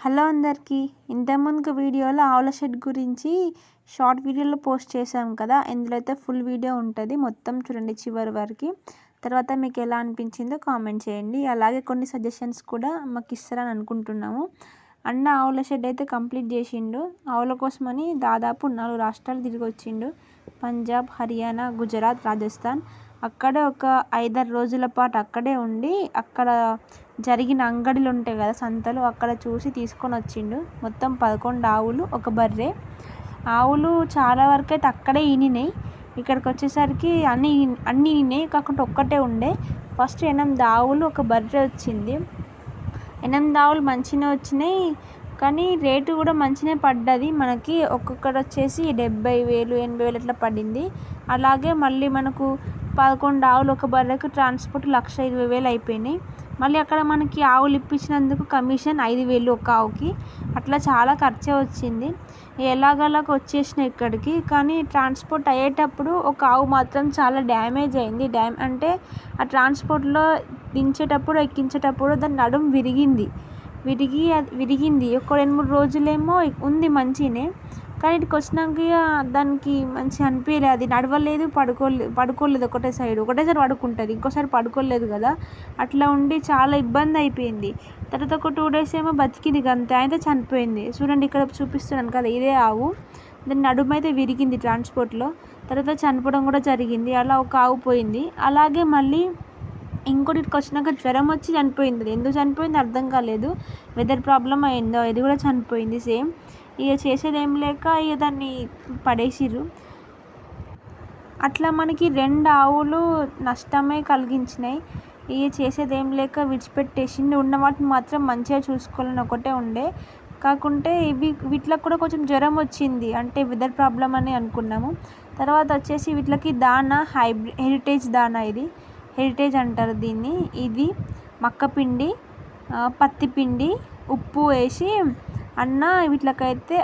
Hello అందరికీ, ఇంతకుముందు వీడియోలో ఆవుల షెడ్ గురించి షార్ట్ వీడియోలో పోస్ట్ చేశాం కదా. ఇందులో అయితే ఫుల్ వీడియో ఉంటుంది, మొత్తం చూడండి చివరి వరకు. తర్వాత మీకు ఎలా అనిపించిందో కామెంట్ చేయండి. అలాగే కొన్ని సజెషన్స్ కూడా మాకు ఇస్తారని అనుకుంటున్నాము. అన్న ఆవుల షెడ్ అయితే కంప్లీట్ చేసిండు. ఆవుల కోసమని దాదాపు 4 రాష్ట్రాలు తిరిగి వచ్చిండు. పంజాబ్, హర్యానా, గుజరాత్, రాజస్థాన్. అక్కడే ఒక 5-6 రోజుల పాటు అక్కడే ఉండి అక్కడ జరిగిన అంగడిలు ఉంటాయి కదా, సంతలు, అక్కడ చూసి తీసుకొని వచ్చిండు. మొత్తం 11 ఆవులు, ఒక బర్రె. ఆవులు చాలా వరకు అయితే అక్కడే ఈనినాయి. ఇక్కడికి వచ్చేసరికి అన్నీ ఈనినాయి, కాకుండా ఒక్కటే ఉండే. ఫస్ట్ 8 ఆవులు, ఒక బర్రె వచ్చింది. 8 ఆవులు మంచిగా వచ్చినాయి, కానీ రేటు కూడా మంచిగా పడ్డది మనకి. ఒక్కొక్కటి వచ్చేసి 70,000, 80,000 అట్లా పడింది. అలాగే మళ్ళీ మనకు 11 ఆవులు, ఒక బర్రెకు ట్రాన్స్పోర్ట్ 1,20,000 అయిపోయినాయి. మళ్ళీ అక్కడ మనకి ఆవులు ఇప్పించినందుకు కమిషన్ 5,000 ఒక ఆవుకి. అట్లా చాలా ఖర్చే వచ్చింది. ఎలాగలాగ వచ్చేసినాయి ఇక్కడికి. కానీ ట్రాన్స్పోర్ట్ అయ్యేటప్పుడు ఒక ఆవు మాత్రం చాలా డ్యామేజ్ అయింది. అంటే ఆ ట్రాన్స్పోర్ట్లో దించేటప్పుడు, ఎక్కించేటప్పుడు దాని నడుము విరిగింది. ఒక 2-3 రోజులేమో ఉంది మంచిగానే, కానీ ఇక్కడికి వచ్చినాక దానికి మంచిగా అనిపించలేదు. అది నడవలేదు, పడుకోలేదు. ఒకటేసారి పడుకుంటుంది, ఇంకోసారి పడుకోలేదు కదా. అట్లా ఉండి చాలా ఇబ్బంది అయిపోయింది. తర్వాత ఒక 2 డేస్ ఏమో బతికింది, అంతే. అయితే చనిపోయింది. చూడండి ఇక్కడ చూపిస్తున్నాను కదా, ఇదే ఆవు. దాని నడుము అయితే విరిగింది ట్రాన్స్పోర్ట్లో. తర్వాత చనిపోవడం కూడా జరిగింది. అలా ఒక ఆవు పోయింది. అలాగే మళ్ళీ ఇంకోటికి వచ్చినాక జ్వరం వచ్చి చనిపోయింది. ఎందుకు చనిపోయింది అర్థం కాలేదు. వెదర్ ప్రాబ్లం అయిందో, ఇది కూడా చనిపోయింది సేమ్. ఇక చేసేది ఏం లేక ఇక దాన్ని పడేసిర్రు. అట్లా మనకి 2 ఆవులు నష్టమే కలిగించినాయి. ఇక చేసేది ఏం లేక విడిచిపెట్టేసిండు. ఉన్న వాటిని మాత్రం మంచిగా చూసుకోవాలని ఒకటే ఉండే. కాకుంటే వీటికి కూడా కొంచెం జ్వరం వచ్చింది, అంటే వెదర్ ప్రాబ్లం అని అనుకున్నాము. తర్వాత వచ్చేసి వీటికి దానా హెరిటేజ్ దానా, ఇది హెరిటేజ్ అంటారు దీన్ని. ఇది మక్కపిండి, పత్తిపిండి, ఉప్పు వేసి అన్న వీటికైతే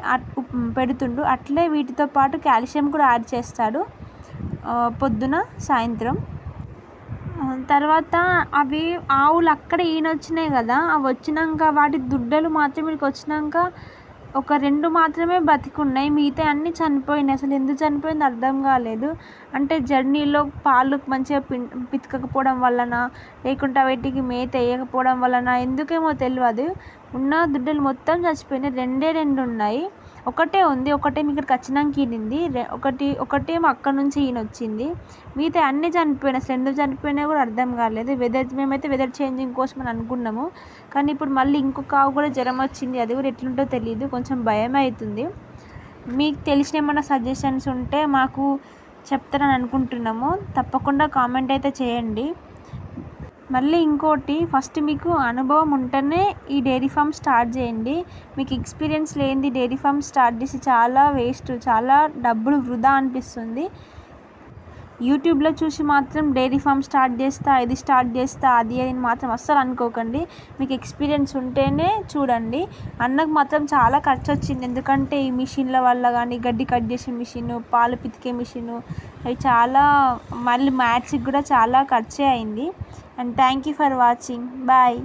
పెడుతుండు. అట్లే వీటితో పాటు కాల్షియం కూడా యాడ్ చేస్తాడు పొద్దున, సాయంత్రం. తర్వాత అవి ఆవులు అక్కడ ఈయనొచ్చినాయి కదా, అవి వచ్చినాక వాటి దుడ్డలు మాత్రం వీడికి వచ్చినాక ఒక 2 మాత్రమే బతికున్నాయి. మిగతా అన్నీ చనిపోయినాయి. అసలు ఎందుకు చనిపోయింది అర్థం కాలేదు. అంటే జర్నీలో పాలు మంచిగా పితకకపోవడం వలన, లేకుంటే వీటికి మేత వేయకపోవడం వలన, ఎందుకేమో తెలియదు. ఉన్న దుడ్డలు మొత్తం చచ్చిపోయినాయి. 2 ఉన్నాయి. ఒకటే ఉంది, ఒకటే ఇక్కడికి వచ్చినాక ఈనింది. ఒకటేమో అక్కడ నుంచి వచ్చింది. మిగతా అన్నీ చనిపోయినాయి. అసలు ఎందుకు చనిపోయినాయి కూడా అర్థం కాలేదు. మేమైతే వెదర్ చేంజింగ్ కోసం అని అనుకున్నాము. కానీ ఇప్పుడు మళ్ళీ ఇంకొక ఆవు కూడా జ్వరం వచ్చింది. అది కూడా ఎట్లుంటో తెలియదు, కొంచెం భయం అవుతుంది. మీకు తెలిసిన ఏమైనా సజెషన్స్ ఉంటే మాకు చెప్తారని అనుకుంటున్నాము. తప్పకుండా కామెంట్ అయితే చేయండి. మళ్ళీ ఇంకోటి, ఫస్ట్ మీకు అనుభవం ఉంటేనే ఈ డైరీ ఫామ్ స్టార్ట్ చేయండి. మీకు ఎక్స్పీరియన్స్ లేనిది డైరీ ఫామ్ స్టార్ట్ చేసి చాలా వేస్ట్, చాలా డబ్బులు వృధా అనిపిస్తుంది. యూట్యూబ్లో చూసి మాత్రం డైరీ ఫామ్ స్టార్ట్ చేస్తా, ఇది స్టార్ట్ చేస్తా, అది అని మాత్రం అస్సలు అనుకోకండి. మీకు ఎక్స్పీరియన్స్ ఉంటేనే చూడండి. అన్నకు మాత్రం చాలా ఖర్చు వచ్చింది, ఎందుకంటే ఈ మిషన్ల వల్ల కానీ, గడ్డి కట్ చేసే మిషన్, పాలు పితికే మిషను, అవి చాలా, మళ్ళీ మ్యాట్స్కి కూడా చాలా ఖర్చే అయింది. And thank you for watching. Bye.